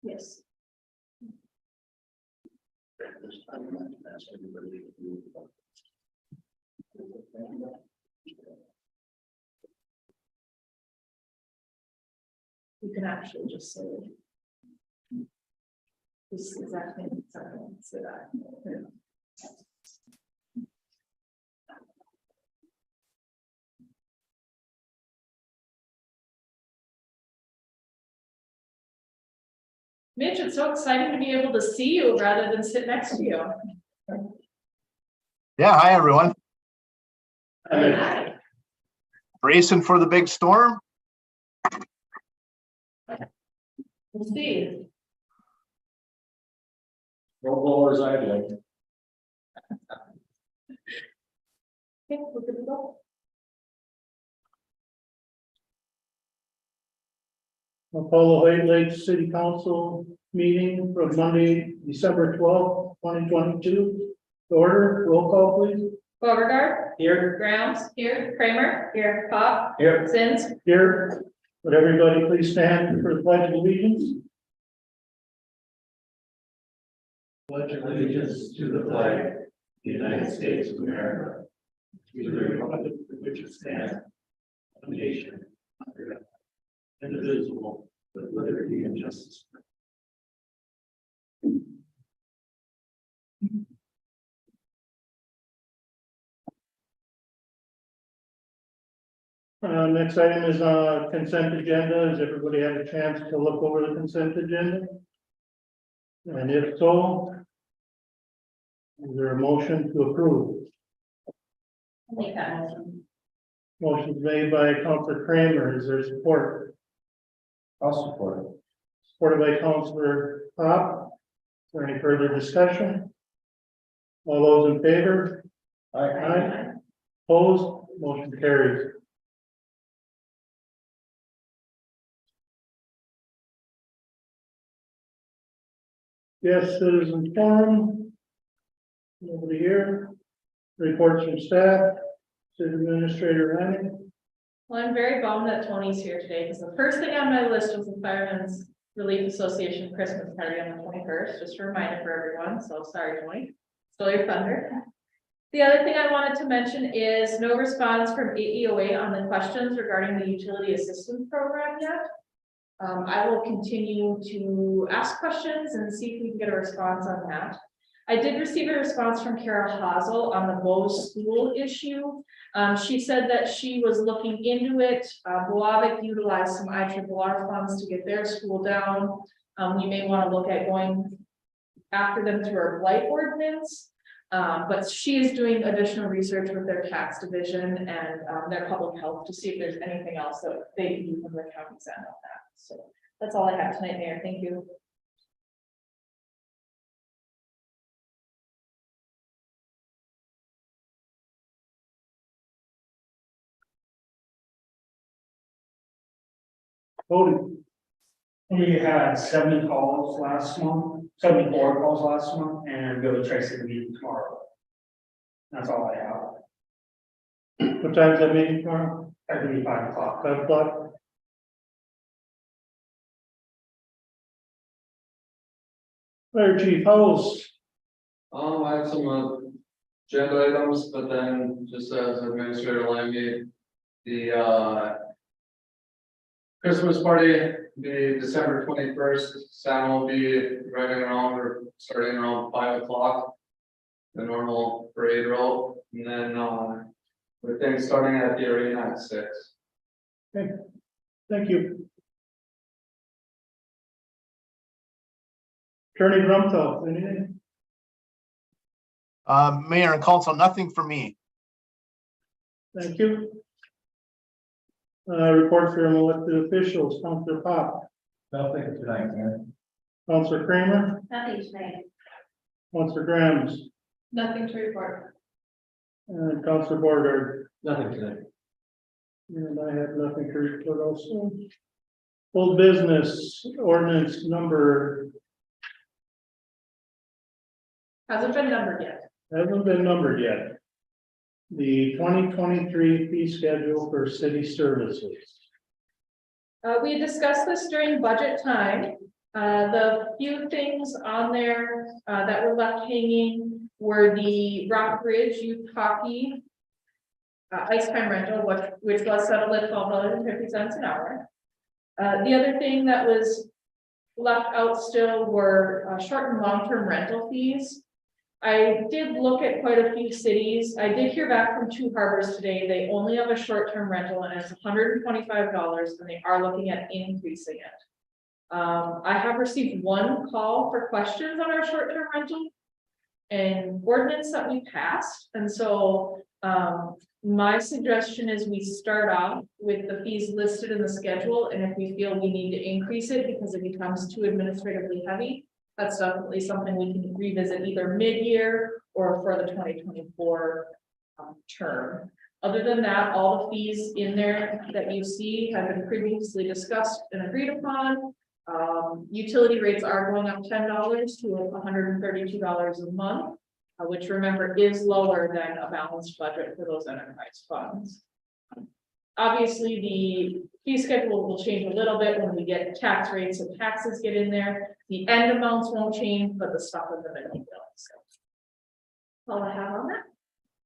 Yes. You can actually just say this exact thing. Say that. Mitch, it's so exciting to be able to see you rather than sit next to you. Yeah, hi everyone. Hi. Bracing for the big storm. We'll see. No blowers I do. Okay, we're good to go. I'll call the White Lake City Council meeting from Monday, December 12th, 2022. To order, roll call please. Beauregard. Here. Grams. Here. Kramer. Here. Pop. Here. Sins. Here, would everybody please stand for the pledge of allegiance? Pledge allegiance to the flag of the United States of America, to the republic for which it stands, one nation, under God, indivisible, with liberty and justice. Next item is consent agenda. Has everybody had a chance to look over the consent agenda? And if so, is there a motion to approve? I'll make that motion. Motion made by Councilor Kramer. Is there support? I'll support it. Supported by Councilor Pop. Is there any further discussion? All those in favor? Aye. Opposed? Motion carries. Yes, citizen forum. Nobody here. Reports from staff. City Administrator Ryan. Well, I'm very bummed that Tony's here today because the first thing on my list was the Firemen's Relief Association Christmas party on the 21st. Just a reminder for everyone. So sorry, Tony. Stole your thunder. The other thing I wanted to mention is no response from AEOA on the questions regarding the utility assistance program yet. I will continue to ask questions and see if we can get a response on that. I did receive a response from Carol Hazel on the Bose school issue. She said that she was looking into it. Boavic utilized some IRRR funds to get their school down. We may want to look at going after them through our blight ordinance. But she is doing additional research with their tax division and their public health to see if there's anything else that they can do from the county's end on that. So that's all I have tonight, Mayor. Thank you. Voting. We had 70 calls last month, 74 calls last month, and go to Tracy to meet tomorrow. That's all I have. What time is that meeting tomorrow? That'd be 5 o'clock. 5 o'clock? Fire Chief House. I have some agenda items, but then just as Administrator Lammy, the Christmas party, the December 21st, Santa will be running around or starting around 5 o'clock. The normal parade route, and then with things starting at the arena at 6. Okay, thank you. Attorney Brumfield, anything? Mayor and council, nothing for me. Thank you. Report from elected officials, Councilor Pop, Nothing tonight, man. Councilor Kramer, Nothing tonight. Councilor Grams, Nothing to report. and Councilor Border. Nothing tonight. And I have nothing to report also. Old business ordinance number Hasn't been numbered yet. hasn't been numbered yet. The 2023 fee schedule for city services. We discussed this during budget time. The few things on there that were left hanging were the Rockbridge Youth Hockey ice time rental, which was settled at $12.50 an hour. The other thing that was left out still were short and long-term rental fees. I did look at quite a few cities. I did hear back from Two Harbors today. They only have a short-term rental and it's $125 and they are looking at increasing it. I have received one call for questions on our short-term rental and ordinance that we passed. And so my suggestion is we start off with the fees listed in the schedule. And if we feel we need to increase it because it becomes too administratively heavy, that's definitely something we can revisit either mid-year or for the 2024 term. Other than that, all the fees in there that you see have been previously discussed and agreed upon. Utility rates are going up $10 to $132 a month, which remember is lower than a balanced budget for those enterprise funds. Obviously, the fee schedule will change a little bit when we get tax rates and taxes get in there. The end amounts won't change, but the stuff in the middle will. So all I have on that.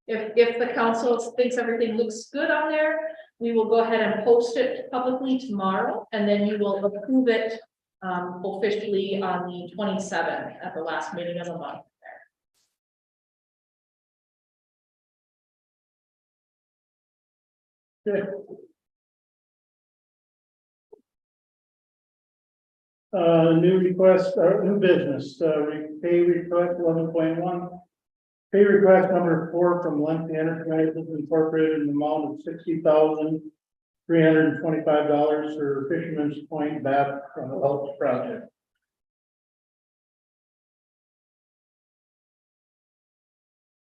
If the council thinks everything looks good on there, we will go ahead and post it publicly tomorrow, and then you will approve it officially on the 27th at the last meeting of the month. Good. New request, or new business, pay request 11.1. Pay request number 4 from Lengthy Enterprises Incorporated in the amount of $60,325 for Fisherman's Point Bath Health Project.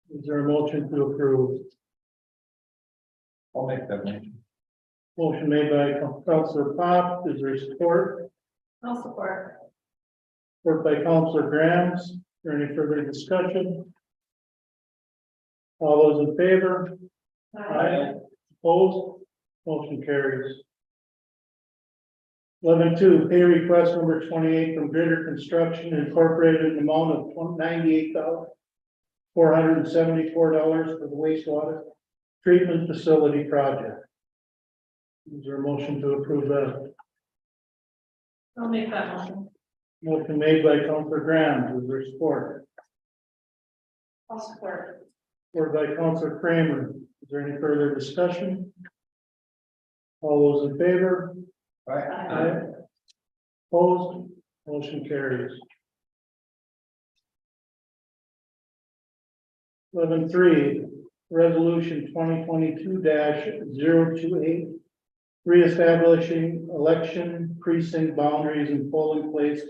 Is there a motion to approve? I'll make that motion. Motion made by Councilor Pop, is there support? I'll support. Support by Councilor Graham. Is there any further discussion? All those in favor? Aye. Opposed? Motion carries. 11.2, pay request number 28 from Gritter Construction Incorporated in the amount of $98,474 for the wastewater treatment facility project. Is there a motion to approve that? I'll make that motion. Motion made by Councilor Graham. Is there support? I'll support. Support by Councilor Kramer. Is there any further discussion? All those in favor? Aye. Opposed? Motion carries. 11.3, resolution 2022-028, reestablishing election precinct boundaries and polling place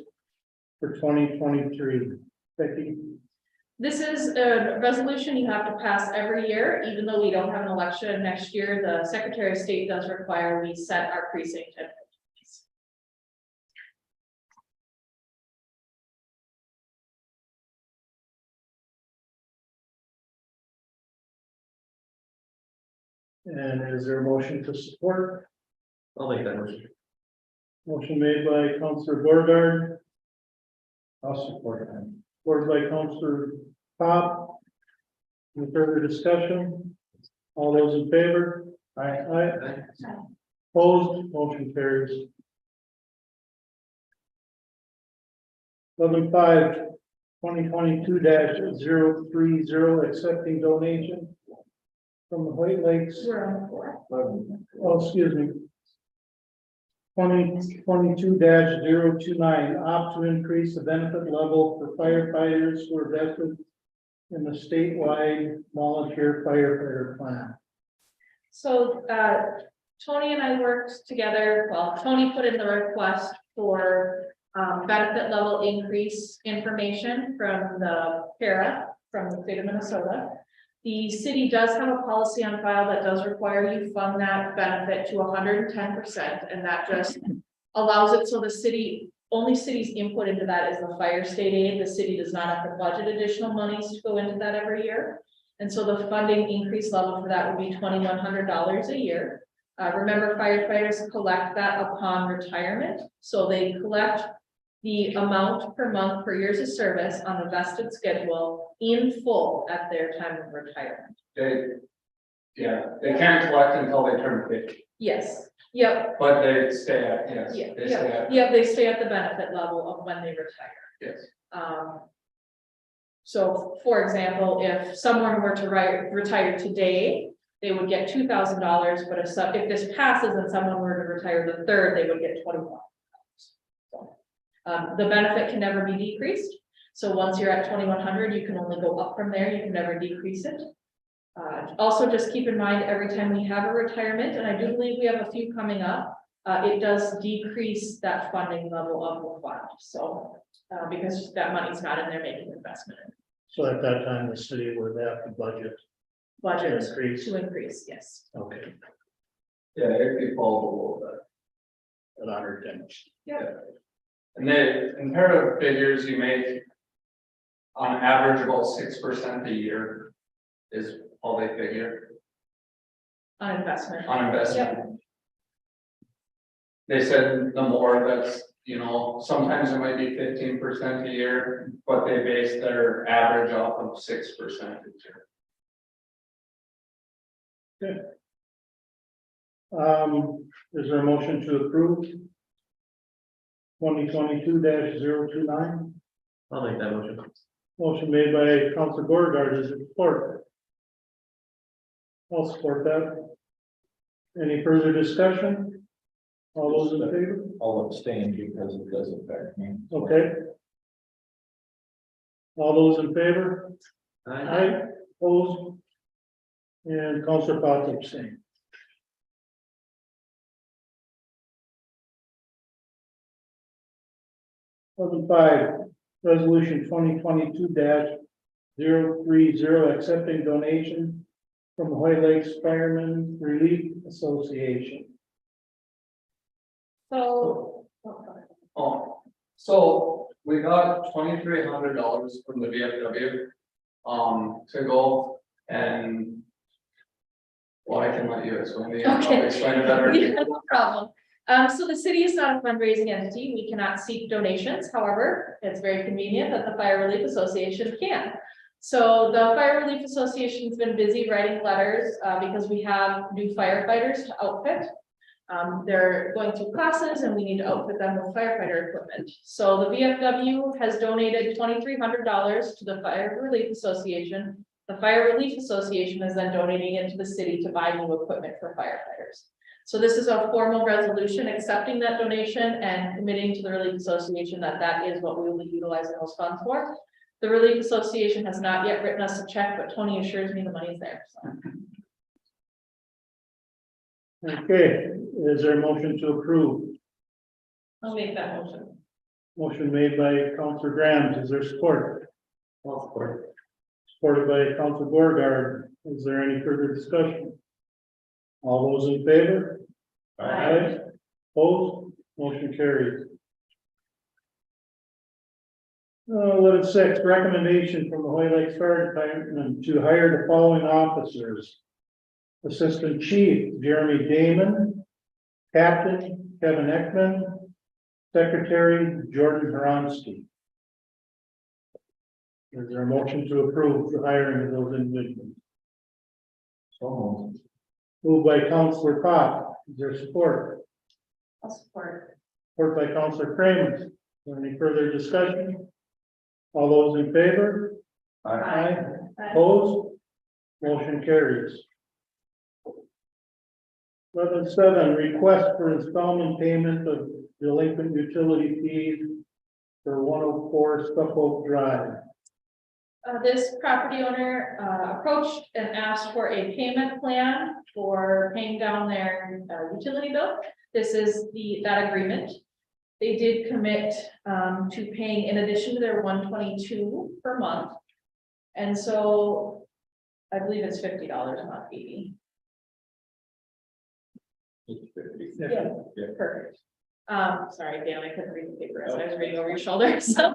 for 2023. Becky? This is a resolution you have to pass every year, even though we don't have an election next year. The Secretary of State does require we set our precinct and place. And is there a motion to support? I'll make that motion. Motion made by Councilor Beauregard, I'll support that. supported by Councilor Pop. Any further discussion? All those in favor? Aye. Opposed? Motion carries. 11.5, 2022-030, accepting donation from the White Lakes. We're on 4. Oh, excuse me. 2022-029, opt to increase the benefit level for firefighters who are vested in the statewide volunteer firefighter plan. So Tony and I worked together. Well, Tony put in the request for benefit level increase information from the PARA from the state of Minnesota. The city does have a policy on file that does require you fund that benefit to 110%, and that just allows it so the city, only city's input into that is the fire state aid. The city does not have to budget additional monies to go into that every year. And so the funding increase level for that would be $2,100 a year. Remember, firefighters collect that upon retirement, so they collect the amount per month per years of service on a vested schedule in full at their time of retirement. They can't collect until they turn 50, Yes, yep, but they stay at, yes, yeah, they stay yeah, at, yeah, they stay at the benefit level of when they retire. yes. So for example, if someone were to retire today, they would get $2,000, but if this passes and someone were to retire the third, they would get $21,000. So, the benefit can never be decreased. So once you're at 2,100, you can only go up from there. You can never decrease it. Also, just keep in mind, every time we have a retirement, and I do believe we have a few coming up, it does decrease that funding level of the fund. So because that money's not in there making investment in. So at that time, the city would have to budget. Budget Increase. to increase, yes. Okay. Yeah, it could fall a little bit. At 110. And the comparative figures you make on average about 6% a year is all they figure On investment. on investment. They said the more that's, sometimes it might be 15% a year, but they base their average off of 6% a year. Is there a motion to approve? 2022-029, I'll make that motion. motion made by Council Beauregard, is it support? I'll support that. Any further discussion? All those in favor? I'll abstain because it does affect me. Okay. All those in favor? Aye. Opposed? And Councilor Potts abstain. Item 5, resolution 2022-030, accepting donation from the Hoy Lakes Firemen Relief Association. So. Oh, so we got $2,300 from the VFW to go and. Well, I can let you explain it. I'll Okay. explain it better. Yeah, no problem. So the city is not a fundraising entity. We cannot seek donations. However, it's very convenient that the Fire Relief Association can. So the Fire Relief Association's been busy writing letters because we have new firefighters to outfit. They're going through classes and we need to outfit them with firefighter equipment. So the VFW has donated $2,300 to the Fire Relief Association. The Fire Relief Association is then donating it to the city to buy new equipment for firefighters. So this is a formal resolution accepting that donation and committing to the Relief Association that that is what we will be utilizing those funds for. The Relief Association has not yet written us a check, but Tony assures me the money is there. So. Okay, is there a motion to approve? I'll make that motion. Motion made by Councilor Graham, is there support? I'll support. Supported by Councilor Beauregard, is there any further discussion? All those in favor? Aye. Opposed? Motion carries. 11.6, recommendation from the Hoy Lakes Fire Department to hire the following officers. Assistant Chief Jeremy Damon, Captain Kevin Ekman, Secretary Jordan Hronski. Is there a motion to approve the hiring of those individuals? So Moved by Councilor Pop, is there support? I'll support. Support by Councilor Kramer. Is there any further discussion? All those in favor? Aye. Opposed? Motion carries. 11.7, request for installment payment of delinquent utility fees for 104 Suffolk Drive. This property owner approached and asked for a payment plan for paying down their utility bill. This is that agreement. They did commit to paying in addition to their $122 per month. And so I believe it's $50 a month, $80. it's 50. Yeah, perfect. Sorry, Dan, I couldn't read the paper as I was reading over your shoulder, so.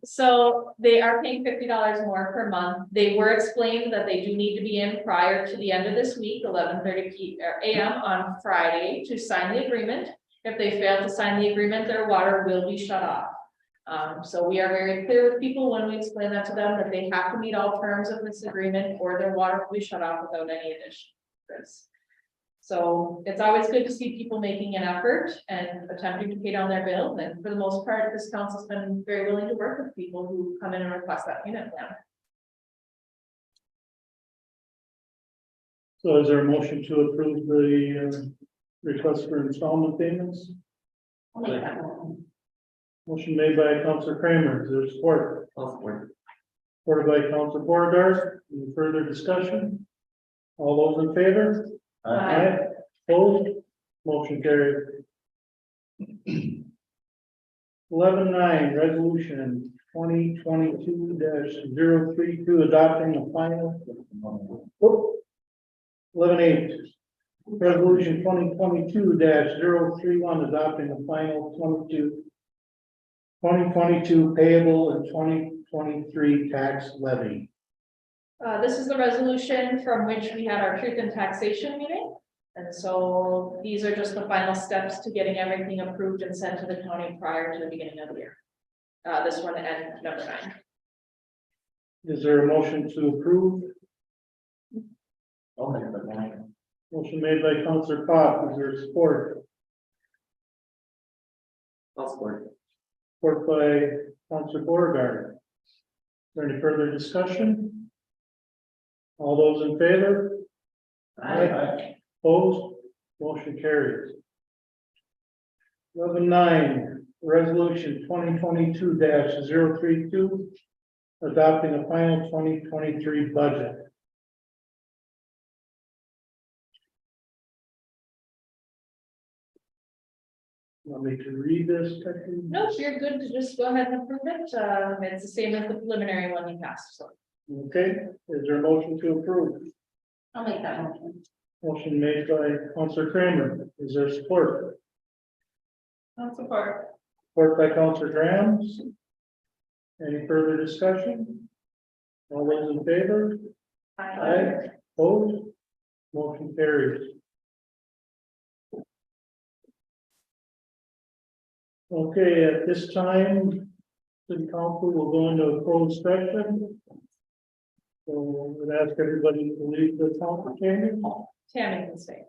So they are paying $50 more per month. They were explained that they do need to be in prior to the end of this week, 11:30 a.m. on Friday to sign the agreement. If they fail to sign the agreement, their water will be shut off. So we are very clear with people when we explain that to them, that they have to meet all terms of this agreement or their water will be shut off without any additional risk. So it's always good to see people making an effort and attempting to pay down their bill. And for the most part, this council's been very willing to work with people who come in and request that payment plan. So is there a motion to approve the request for installment payments? I'll make that one. Motion made by Councilor Kramer, is there support? I'll support. Supported by Councilor Bordeaux. Any further discussion? All those in favor? Aye. Opposed? Motion carried. 11.9, resolution 2022-032, adopting the final. 11.8, resolution 2022-031, adopting the final 2022 payable and 2023 tax levy. This is the resolution from which we had our truth and taxation meeting. And so these are just the final steps to getting everything approved and sent to the county prior to the beginning of the year. This one and number 9. Is there a motion to approve? I'll make that motion. Motion made by Councilor Pop, is there support? I'll support. Support by Councilor Beauregard. Is there any further discussion? All those in favor? Aye. Opposed? Motion carries. 11.9, resolution 2022-032, adopting a final 2023 budget. Want me to read this, Becky? No, you're good to just go ahead and approve it. It's the same as the preliminary one you passed, so. Okay, is there a motion to approve? I'll make that motion. Motion made by Councilor Kramer, is there support? I'll support. Support by Councilor Graham. Any further discussion? All those in favor? Aye. Opposed? Motion carries. Okay, at this time, city council will go into a closed session. So we'd ask everybody to leave the council chamber. Tammy can stay.